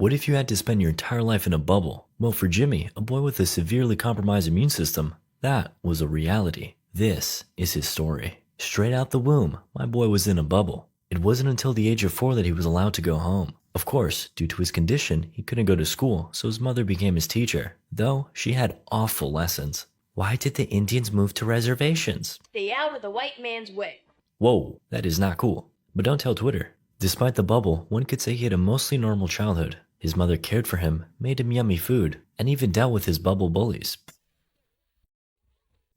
What if you had to spend your entire life in a bubble? Well, for Jimmy, a boy with a severely compromised immune system, that was a reality. This is his story. Straight out the womb, my boy was in a bubble. It wasn't until the age of 4 that he was allowed to go home. Of course, due to his condition, he couldn't go to school, so his mother became his teacher, though she had awful lessons. Why did the Indians move to reservations? Stay out of the white man's way. Whoa, that is not cool. But don't tell Twitter. Despite the bubble, one could say he had a mostly normal childhood. His mother cared for him, made him yummy food, and even dealt with his bubble bullies.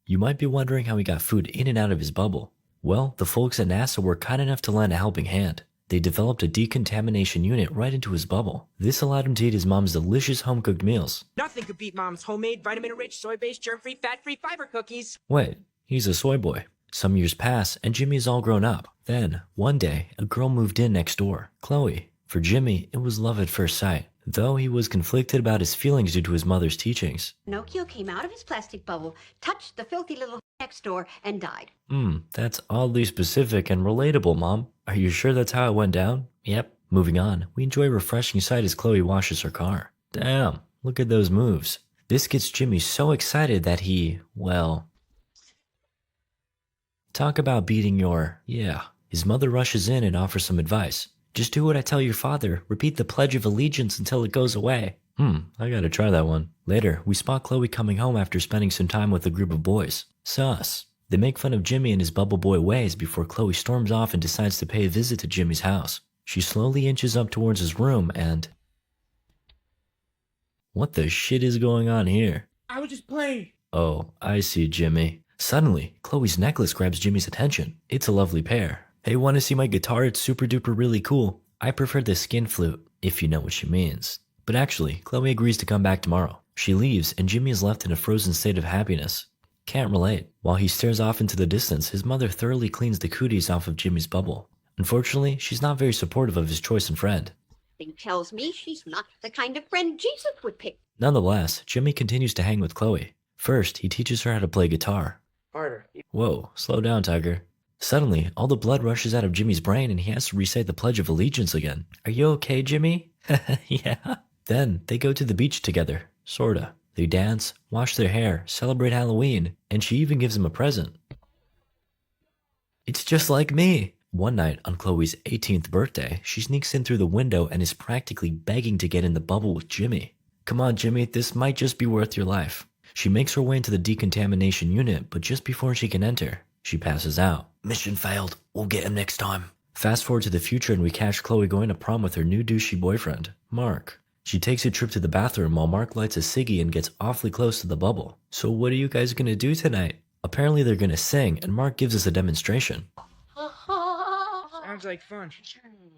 You might be wondering how he got food in and out of his bubble. Well, the folks at NASA were kind enough to lend a helping hand. They developed a decontamination unit right into his bubble. This allowed him to eat his mom's delicious home-cooked meals. Nothing could beat Mom's homemade, vitamin-rich, soy-based, germ-free, fat-free fiber cookies. Wait, he's a soy boy. Some years pass, and Jimmy is all grown up. Then, one day, a girl moved in next door, Chloe. For Jimmy, it was love at first sight, though he was conflicted about his feelings due to his mother's teachings. Pinocchio came out of his plastic bubble, touched the filthy little next door, and died. That's oddly specific and relatable, Mom. Are you sure that's how it went down? Yep. Moving on, we enjoy a refreshing sight as Chloe washes her car. Damn, look at those moves. This gets Jimmy so excited that he, well... Talk about beating your... Yeah. His mother rushes in and offers some advice. Just do what I tell your father. Repeat the Pledge of Allegiance until it goes away. I gotta try that one. Later, we spot Chloe coming home after spending some time with a group of boys. Sus. They make fun of Jimmy and his bubble boy ways before Chloe storms off and decides to pay a visit to Jimmy's house. She slowly inches up towards his room and... What the shit is going on here? I was just playing. Oh, I see, Jimmy. Suddenly, Chloe's necklace grabs Jimmy's attention. It's a lovely pair. Hey, wanna see my guitar? It's super duper really cool. I prefer the skin flute, if you know what she means. But actually, Chloe agrees to come back tomorrow. She leaves, and Jimmy is left in a frozen state of happiness. Can't relate. While he stares off into the distance, his mother thoroughly cleans the cooties off of Jimmy's bubble. Unfortunately, she's not very supportive of his choice and friend. Thing tells me she's not the kind of friend Jesus would pick. Nonetheless, Jimmy continues to hang with Chloe. First, he teaches her how to play guitar. Harder. Whoa, slow down, Tiger. Suddenly, all the blood rushes out of Jimmy's brain and he has to recite the Pledge of Allegiance again. Are you okay, Jimmy? Yeah. Then, they go to the beach together. Sorta. They dance, wash their hair, celebrate Halloween, and she even gives him a present. It's just like me. One night, on Chloe's 18th birthday, she sneaks in through the window and is practically begging to get in the bubble with Jimmy. Come on, Jimmy, this might just be worth your life. She makes her way into the decontamination unit, but just before she can enter, she passes out. Mission failed. We'll get him next time. Fast forward to the future and we catch Chloe going to prom with her new douchey boyfriend, Mark. She takes a trip to the bathroom while Mark lights a ciggy and gets awfully close to the bubble. So what are you guys gonna do tonight? Apparently they're gonna sing and Mark gives us a demonstration. Sounds like fun.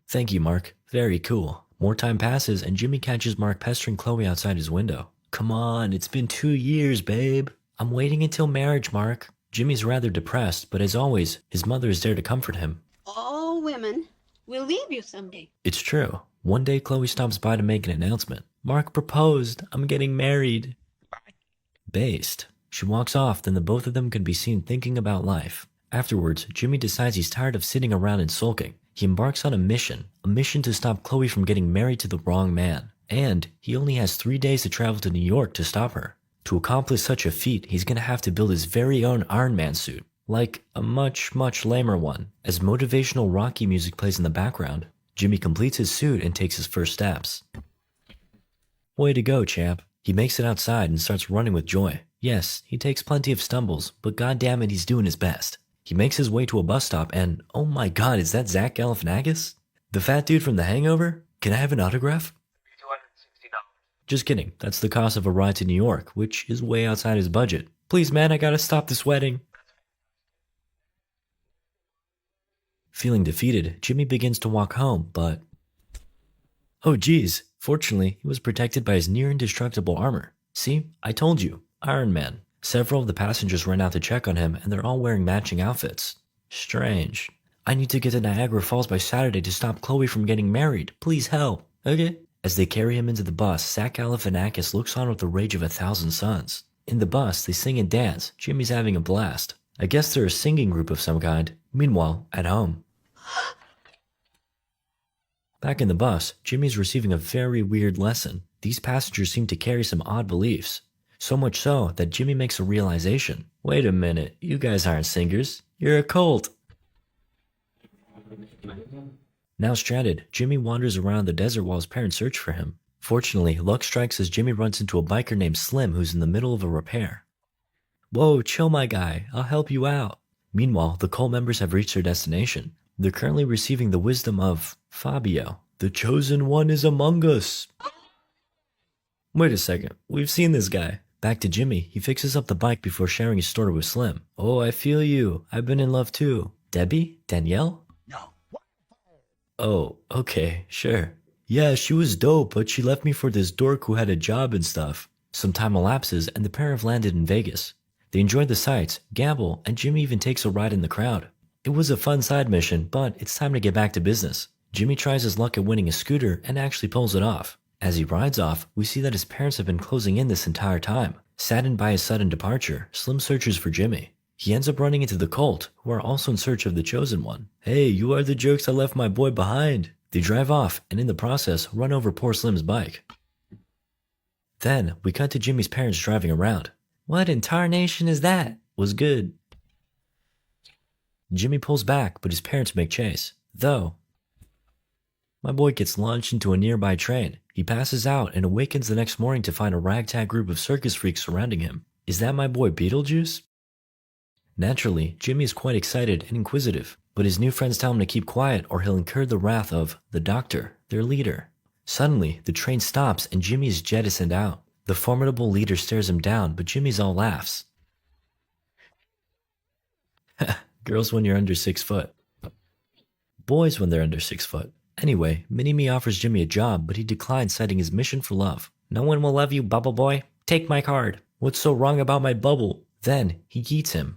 Thank you, Mark. Very cool. More time passes and Jimmy catches Mark pestering Chloe outside his window. Come on, it's been 2 years, babe. I'm waiting until marriage, Mark. Jimmy's rather depressed, but as always, his mother is there to comfort him. All women will leave you someday. It's true. One day, Chloe stops by to make an announcement. Mark proposed. I'm getting married. Based. She walks off, then the both of them can be seen thinking about life. Afterwards, Jimmy decides he's tired of sitting around and sulking. He embarks on a mission to stop Chloe from getting married to the wrong man. And he only has 3 days to travel to New York to stop her. To accomplish such a feat, he's gonna have to build his very own Iron Man suit. Like a much, much lamer one. As motivational Rocky music plays in the background, Jimmy completes his suit and takes his first steps. Way to go, champ. He makes it outside and starts running with joy. Yes, he takes plenty of stumbles, but goddammit, he's doing his best. He makes his way to a bus stop and, oh my god, is that Zach Galifianakis? The fat dude from The Hangover? Can I have an autograph? $260. Just kidding, that's the cost of a ride to New York, which is way outside his budget. Please man, I gotta stop this wedding. Feeling defeated, Jimmy begins to walk home, but... Oh geez, fortunately, he was protected by his near-indestructible armor. See, I told you, Iron Man. Several of the passengers run out to check on him, and they're all wearing matching outfits. Strange. I need to get to Niagara Falls by Saturday to stop Chloe from getting married. Please help. Okay. As they carry him into the bus, Zach Galifianakis looks on with the rage of 1,000 suns. In the bus, they sing and dance. Jimmy's having a blast. I guess they're a singing group of some kind. Meanwhile, at home. Back in the bus, Jimmy's receiving a very weird lesson. These passengers seem to carry some odd beliefs. So much so that Jimmy makes a realization. Wait a minute, you guys aren't singers. You're a cult. Now stranded, Jimmy wanders around the desert while his parents search for him. Fortunately, luck strikes as Jimmy runs into a biker named Slim who's in the middle of a repair. Whoa, chill my guy, I'll help you out. Meanwhile, the cult members have reached their destination. They're currently receiving the wisdom of Fabio. The chosen one is among us. Wait a second, we've seen this guy. Back to Jimmy, he fixes up the bike before sharing his story with Slim. Oh, I feel you. I've been in love too. Debbie? Danielle? No. Oh, okay, sure. Yeah, she was dope, but she left me for this dork who had a job and stuff. Some time elapses and the pair have landed in Vegas. They enjoy the sights, gamble, and Jimmy even takes a ride in the crowd. It was a fun side mission, but it's time to get back to business. Jimmy tries his luck at winning a scooter and actually pulls it off. As he rides off, we see that his parents have been closing in this entire time. Saddened by his sudden departure, Slim searches for Jimmy. He ends up running into the cult, who are also in search of the chosen one. Hey, you are the jerks that left my boy behind. They drive off, and in the process, run over poor Slim's bike. Then, we cut to Jimmy's parents driving around. What in tarnation is that? Was good. Jimmy pulls back, but his parents make chase. Though, my boy gets launched into a nearby train. He passes out and awakens the next morning to find a ragtag group of circus freaks surrounding him. Is that my boy Beetlejuice? Naturally, Jimmy is quite excited and inquisitive, but his new friends tell him to keep quiet or he'll incur the wrath of the Doctor, their leader. Suddenly, the train stops and Jimmy is jettisoned out. The formidable leader stares him down, but Jimmy's all laughs. Girls when you're under 6 foot. Boys when they're under 6 foot. Anyway, Mini-Me offers Jimmy a job, but he declines, citing his mission for love. No one will love you, Bubble Boy. Take my card. What's so wrong about my bubble? Then, he yeets him.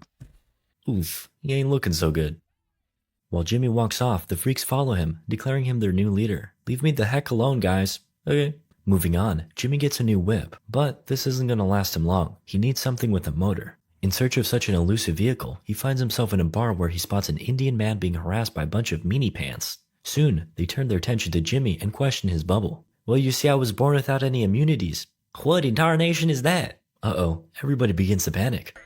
Oof, he ain't looking so good. While Jimmy walks off, the freaks follow him, declaring him their new leader. Leave me the heck alone, guys. Okay. Moving on, Jimmy gets a new whip, but this isn't gonna last him long. He needs something with a motor. In search of such an elusive vehicle, he finds himself in a bar where he spots an Indian man being harassed by a bunch of meanie pants. Soon, they turn their attention to Jimmy and question his bubble. Well, you see, I was born without any immunities. What in tarnation is that? Uh-oh, everybody begins to panic.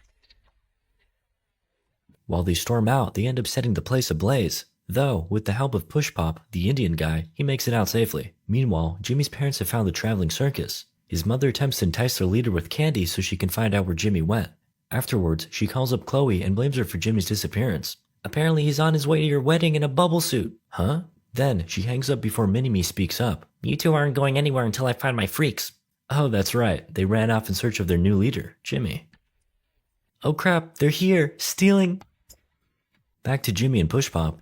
While they storm out, they end up setting the place ablaze. Though, with the help of Push Pop, the Indian guy, he makes it out safely. Meanwhile, Jimmy's parents have found the traveling circus. His mother attempts to entice their leader with candy so she can find out where Jimmy went. Afterwards, she calls up Chloe and blames her for Jimmy's disappearance. Apparently he's on his way to your wedding in a bubble suit. Huh? Then, she hangs up before Mini-Me speaks up. You two aren't going anywhere until I find my freaks. Oh, that's right. They ran off in search of their new leader, Jimmy. Oh crap, they're here, stealing. Back to Jimmy and Push Pop.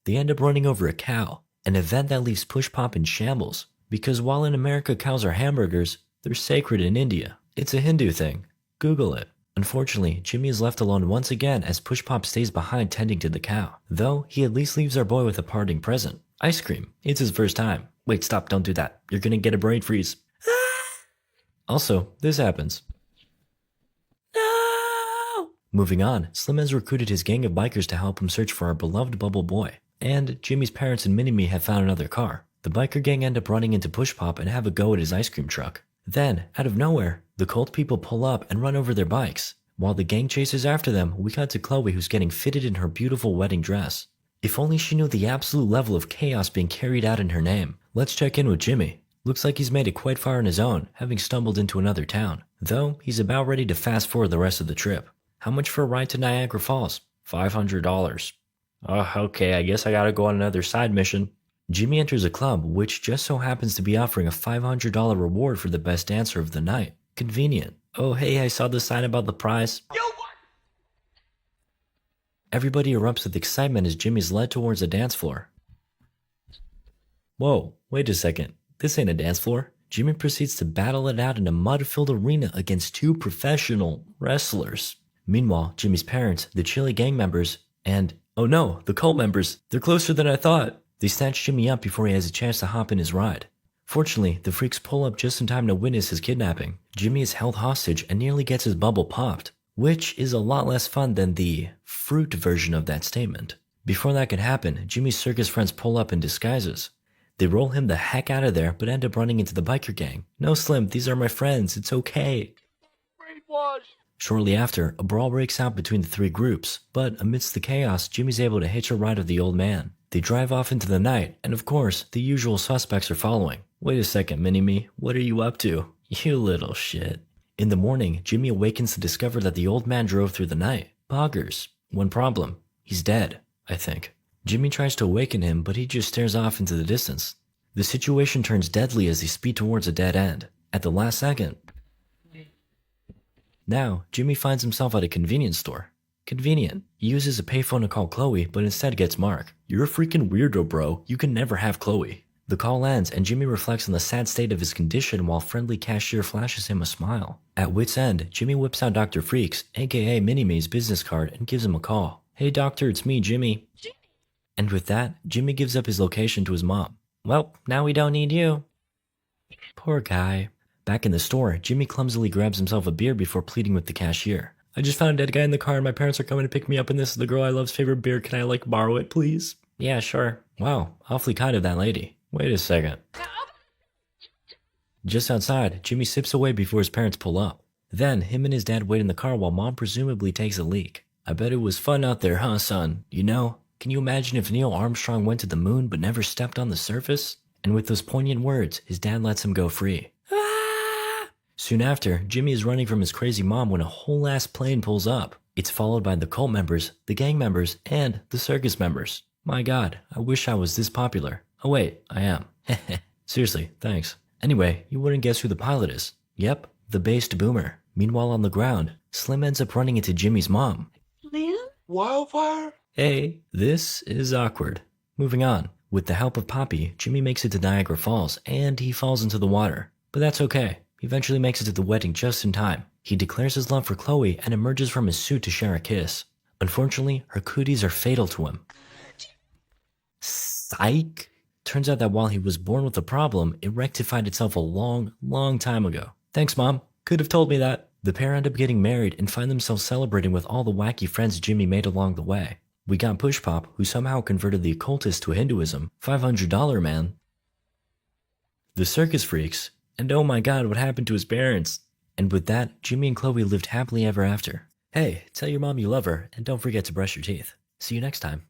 They end up running over a cow, an event that leaves Push Pop in shambles. Because while in America cows are hamburgers, they're sacred in India. It's a Hindu thing. Google it. Unfortunately, Jimmy is left alone once again as Push Pop stays behind tending to the cow. Though, he at least leaves our boy with a parting present. Ice cream. It's his first time. Wait, stop, don't do that. You're gonna get a brain freeze. Also, this happens. No! Moving on, Slim has recruited his gang of bikers to help him search for our beloved Bubble Boy. And Jimmy's parents and Mini-Me have found another car. The biker gang end up running into Push Pop and have a go at his ice cream truck. Then, out of nowhere, the cult people pull up and run over their bikes. While the gang chases after them, we cut to Chloe who's getting fitted in her beautiful wedding dress. If only she knew the absolute level of chaos being carried out in her name. Let's check in with Jimmy. Looks like he's made it quite far on his own, having stumbled into another town. Though, he's about ready to fast forward the rest of the trip. How much for a ride to Niagara Falls? $500. Oh, okay, I guess I gotta go on another side mission. Jimmy enters a club, which just so happens to be offering a $500 reward for the best dancer of the night. Convenient. Oh, hey, I saw the sign about the prize. Everybody erupts with excitement as Jimmy's led towards the dance floor. Whoa, wait a second. This ain't a dance floor. Jimmy proceeds to battle it out in a mud-filled arena against 2 professional wrestlers. Meanwhile, Jimmy's parents, the Chili gang members, and, oh no, the cult members, they're closer than I thought. They snatch Jimmy up before he has a chance to hop in his ride. Fortunately, the freaks pull up just in time to witness his kidnapping. Jimmy is held hostage and nearly gets his bubble popped, which is a lot less fun than the fruit version of that statement. Before that could happen, Jimmy's circus friends pull up in disguises. They roll him the heck out of there, but end up running into the biker gang. No, Slim, these are my friends. It's okay. Shortly after, a brawl breaks out between the three groups, but amidst the chaos, Jimmy's able to hitch a ride of the old man. They drive off into the night, and of course, the usual suspects are following. Wait a second, Mini-Me, what are you up to? You little shit. In the morning, Jimmy awakens to discover that the old man drove through the night. Boggers. One problem. He's dead, I think. Jimmy tries to awaken him, but he just stares off into the distance. The situation turns deadly as they speed towards a dead end. At the last second. Now, Jimmy finds himself at a convenience store. Convenient. He uses a payphone to call Chloe, but instead gets Mark. You're a freaking weirdo, bro. You can never have Chloe. The call ends, and Jimmy reflects on the sad state of his condition while friendly cashier flashes him a smile. At wit's end, Jimmy whips out Dr. Freaks, aka Mini-Me's business card, and gives him a call. Hey doctor, it's me, Jimmy. And with that, Jimmy gives up his location to his mom. Well, now we don't need you. Poor guy. Back in the store, Jimmy clumsily grabs himself a beer before pleading with the cashier. I just found a dead guy in the car and my parents are coming to pick me up and this is the girl I love's favorite beer. Can I borrow it, please? Yeah, sure. Wow, awfully kind of that lady. Wait a second. Just outside, Jimmy sips away before his parents pull up. Then, him and his dad wait in the car while mom presumably takes a leak. I bet it was fun out there, huh, son? You know? Can you imagine if Neil Armstrong went to the moon but never stepped on the surface? And with those poignant words, his dad lets him go free. Soon after, Jimmy is running from his crazy mom when a whole ass plane pulls up. It's followed by the cult members, the gang members, and the circus members. My god, I wish I was this popular. Oh wait, I am. Seriously, thanks. Anyway, you wouldn't guess who the pilot is. Yep, the based boomer. Meanwhile on the ground, Slim ends up running into Jimmy's mom. Slim? Wildfire? Hey, this is awkward. Moving on. With the help of Poppy, Jimmy makes it to Niagara Falls, and he falls into the water. But that's okay. He eventually makes it to the wedding just in time. He declares his love for Chloe and emerges from his suit to share a kiss. Unfortunately, her cooties are fatal to him. Psych! Turns out that while he was born with a problem, it rectified itself a long, long time ago. Thanks, Mom. Could have told me that. The pair end up getting married and find themselves celebrating with all the wacky friends Jimmy made along the way. We got Push Pop, who somehow converted the occultist to Hinduism, $500 man. The circus freaks, and oh my god, what happened to his parents? And with that, Jimmy and Chloe lived happily ever after. Hey, tell your mom you love her, and don't forget to brush your teeth. See you next time.